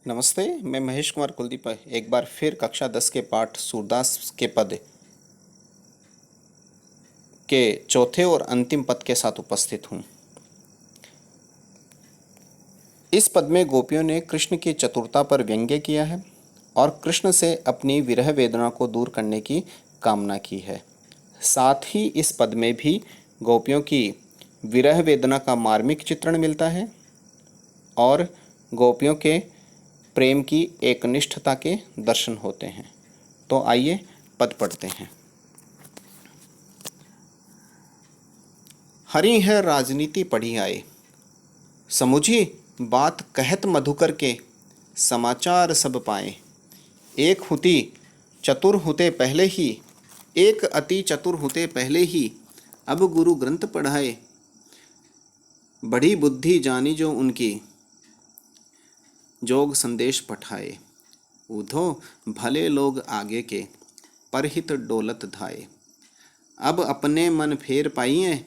नमस्ते। मैं महेश कुमार कुलदीप एक बार फिर कक्षा 10 के पाठ सूरदास के पद के चौथे और अंतिम पद के साथ उपस्थित हूँ। इस पद में गोपियों ने कृष्ण की चतुरता पर व्यंग्य किया है और कृष्ण से अपनी विरह वेदना को दूर करने की कामना की है। साथ ही इस पद में भी गोपियों की विरह वेदना का मार्मिक चित्रण मिलता है और गोपियों के प्रेम की एकनिष्ठता के दर्शन होते हैं। तो आइए पद पढ़ते हैं। हरि है राजनीति पढ़ी आए, समुझी बात कहत मधुकर के, समाचार सब पाए। एक हुती चतुर हुते पहले ही, एक अति चतुर हुते पहले ही, अब गुरु ग्रंथ पढ़ाए। बड़ी बुद्धि जानी जो उनकी, जोग संदेश पठाए। उधो भले लोग आगे के, परहित डोलत धाए। अब अपने मन फेर पाइए,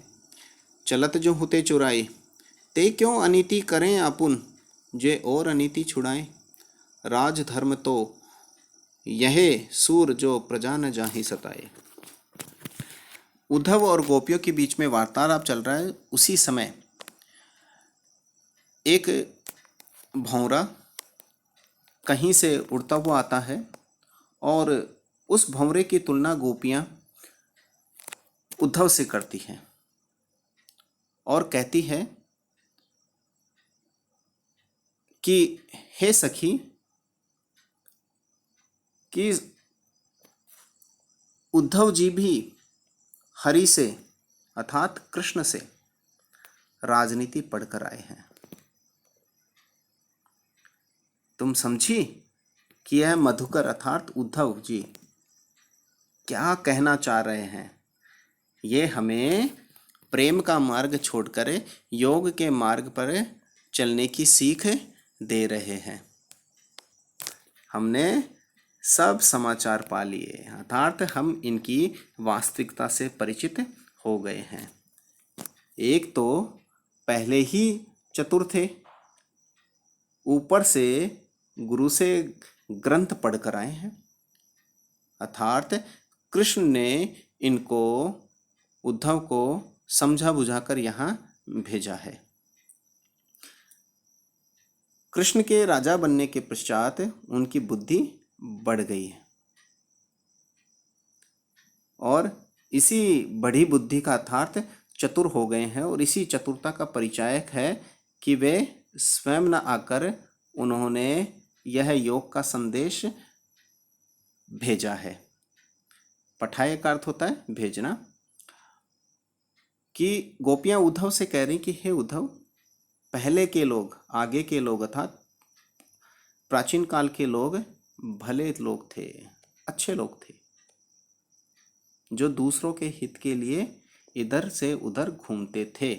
चलत जो हुते चुराए। ते क्यों अनीति करें अपुन, जे और अनीति छुड़ाएं। राज धर्म तो यह सूर जो प्रजा न जाहि सताए। उद्धव और गोपियों के बीच में वार्तालाप चल रहा है। उसी समय एक भौंरा कहीं से उड़ता हुआ आता है और उस भंवरे की तुलना गोपियां उद्धव से करती हैं और कहती है कि हे सखी, कि उद्धव जी भी हरि से अर्थात कृष्ण से राजनीति पढ़कर आए हैं। तुम समझी कि यह मधुकर अर्थात उद्धव जी क्या कहना चाह रहे हैं। ये हमें प्रेम का मार्ग छोड़कर योग के मार्ग पर चलने की सीख दे रहे हैं। हमने सब समाचार पा लिए अर्थात हम इनकी वास्तविकता से परिचित हो गए हैं। एक तो पहले ही चतुर थे, ऊपर से गुरु से ग्रंथ पढ़कर आए हैं अर्थात कृष्ण ने इनको उद्धव को समझा बुझाकर यहाँ भेजा है। कृष्ण के राजा बनने के पश्चात उनकी बुद्धि बढ़ गई है और इसी बड़ी बुद्धि का अर्थात चतुर हो गए हैं और इसी चतुरता का परिचायक है कि वे स्वयं न आकर उन्होंने यह योग का संदेश भेजा है। पठाए का अर्थ होता है भेजना। कि गोपियां उद्धव से कह रही कि हे उद्धव, पहले के लोग, आगे के लोग अर्थात प्राचीन काल के लोग भले लोग थे, अच्छे लोग थे, जो दूसरों के हित के लिए इधर से उधर घूमते थे,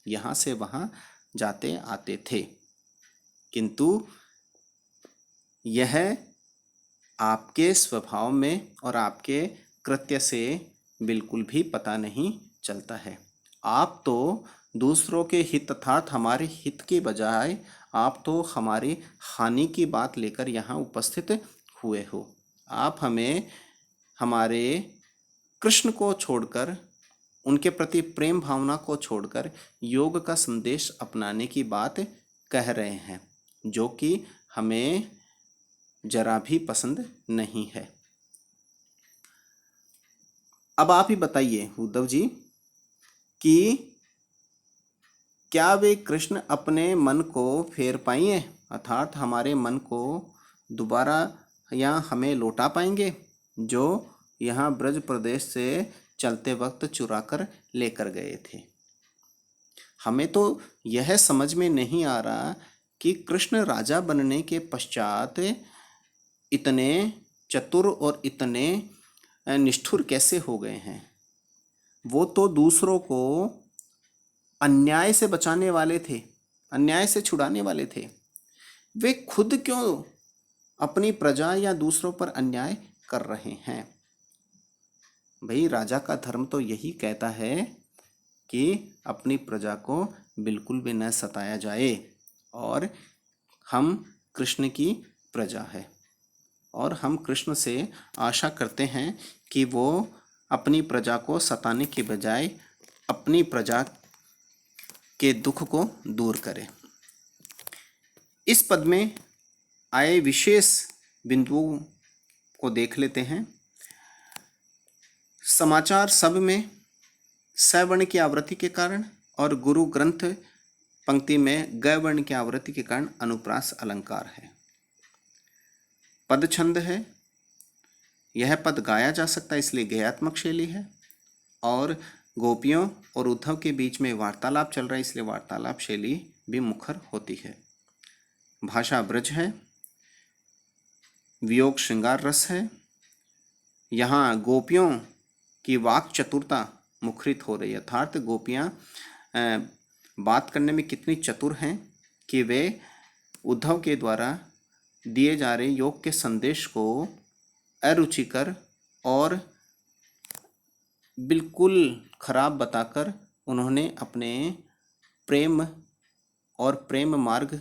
यहाँ से वहाँ जाते आते थे, किंतु यह आपके स्वभाव में और आपके कृत्य से बिल्कुल भी पता नहीं चलता है। आप तो दूसरों के हित अर्थात हमारे हित के बजाय आप तो हमारी हानि की बात लेकर यहाँ उपस्थित हुए हो। आप हमें हमारे कृष्ण को छोड़कर, उनके प्रति प्रेम भावना को छोड़कर योग का संदेश अपनाने की बात कह रहे हैं, जो कि हमें जरा भी पसंद नहीं है। अब आप ही बताइए उद्धव जी कि क्या वे कृष्ण अपने मन को फेर पाएंगे अर्थात हमारे मन को दोबारा या हमें लौटा पाएंगे, जो यहाँ ब्रज प्रदेश से चलते वक्त चुरा कर लेकर गए थे। हमें तो यह समझ में नहीं आ रहा कि कृष्ण राजा बनने के पश्चात इतने चतुर और इतने निष्ठुर कैसे हो गए हैं। वो तो दूसरों को अन्याय से बचाने वाले थे, अन्याय से छुड़ाने वाले थे। वे खुद क्यों अपनी प्रजा या दूसरों पर अन्याय कर रहे हैं। भाई, राजा का धर्म तो यही कहता है कि अपनी प्रजा को बिल्कुल भी न सताया जाए और हम कृष्ण की प्रजा है और हम कृष्ण से आशा करते हैं कि वो अपनी प्रजा को सताने की बजाय अपनी प्रजा के दुख को दूर करे। इस पद में आए विशेष बिंदुओं को देख लेते हैं। समाचार सब में सवर्ण की आवृत्ति के कारण और गुरु ग्रंथ पंक्ति में ग वर्ण की आवृत्ति के कारण अनुप्रास अलंकार है। पद छंद है, यह पद गाया जा सकता है इसलिए गेयात्मक शैली है। और गोपियों और उद्धव के बीच में वार्तालाप चल रहा है इसलिए वार्तालाप शैली भी मुखर होती है। भाषा ब्रज है, वियोग श्रृंगार रस है। यहाँ गोपियों की वाक चतुरता मुखरित हो रही है, अर्थात गोपियाँ बात करने में कितनी चतुर हैं कि वे उद्धव के द्वारा दिए जा रहे योग के संदेश को अरुचिकर और बिल्कुल खराब बताकर उन्होंने अपने प्रेम और प्रेम मार्ग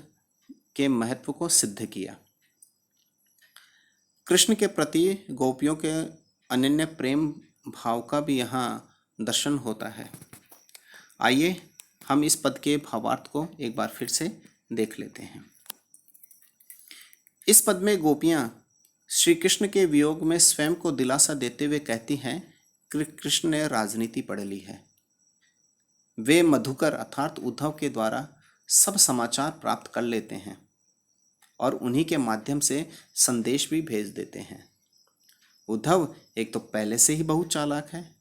के महत्व को सिद्ध किया। कृष्ण के प्रति गोपियों के अनन्य प्रेम भाव का भी यहाँ दर्शन होता है। आइए हम इस पद के भावार्थ को एक बार फिर से देख लेते हैं। इस पद में गोपियाँ श्री कृष्ण के वियोग में स्वयं को दिलासा देते हुए कहती हैं कि कृष्ण ने राजनीति पढ़ ली है। वे मधुकर अर्थात उद्धव के द्वारा सब समाचार प्राप्त कर लेते हैं और उन्हीं के माध्यम से संदेश भी भेज देते हैं। उद्धव एक तो पहले से ही बहुत चालाक है,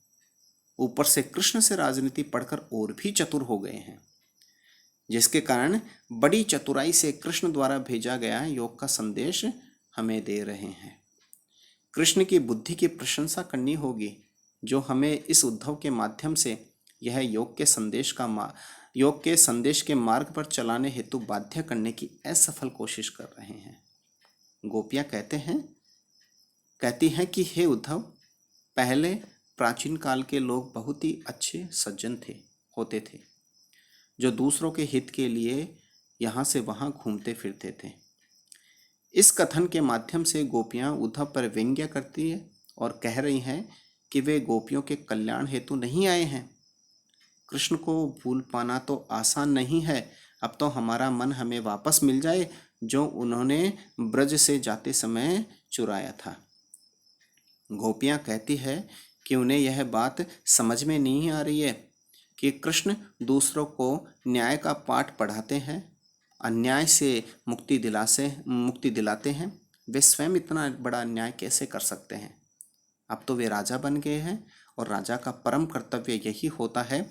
ऊपर से कृष्ण से राजनीति पढ़कर और भी चतुर हो गए हैं, जिसके कारण बड़ी चतुराई से कृष्ण द्वारा भेजा गया योग का संदेश हमें दे रहे हैं। कृष्ण की बुद्धि की प्रशंसा करनी होगी जो हमें इस उद्धव के माध्यम से यह योग के संदेश के मार्ग पर चलाने हेतु बाध्य करने की असफल कोशिश कर रहे हैं। गोपियाँ कहती हैं कि हे उद्धव, पहले प्राचीन काल के लोग बहुत ही अच्छे सज्जन होते थे जो दूसरों के हित के लिए यहाँ से वहाँ घूमते फिरते थे। इस कथन के माध्यम से गोपियाँ उद्धव पर व्यंग्य करती है और कह रही हैं कि वे गोपियों के कल्याण हेतु नहीं आए हैं। कृष्ण को भूल पाना तो आसान नहीं है, अब तो हमारा मन हमें वापस मिल जाए जो उन्होंने ब्रज से जाते समय चुराया था। गोपियाँ कहती है कि उन्हें यह बात समझ में नहीं आ रही है कि कृष्ण दूसरों को न्याय का पाठ पढ़ाते हैं, अन्याय से मुक्ति दिलाते हैं। वे स्वयं इतना बड़ा न्याय कैसे कर सकते हैं? अब तो वे राजा बन गए हैं और राजा का परम कर्तव्य यही होता है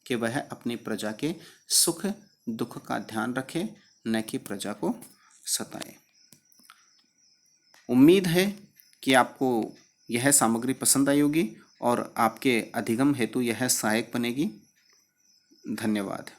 कि वह अपनी प्रजा के सुख दुख का ध्यान रखे, न कि प्रजा को सताए। उम्मीद है कि आपको यह सामग्री पसंद आई होगी और आपके अधिगम हेतु यह सहायक बनेगी। धन्यवाद।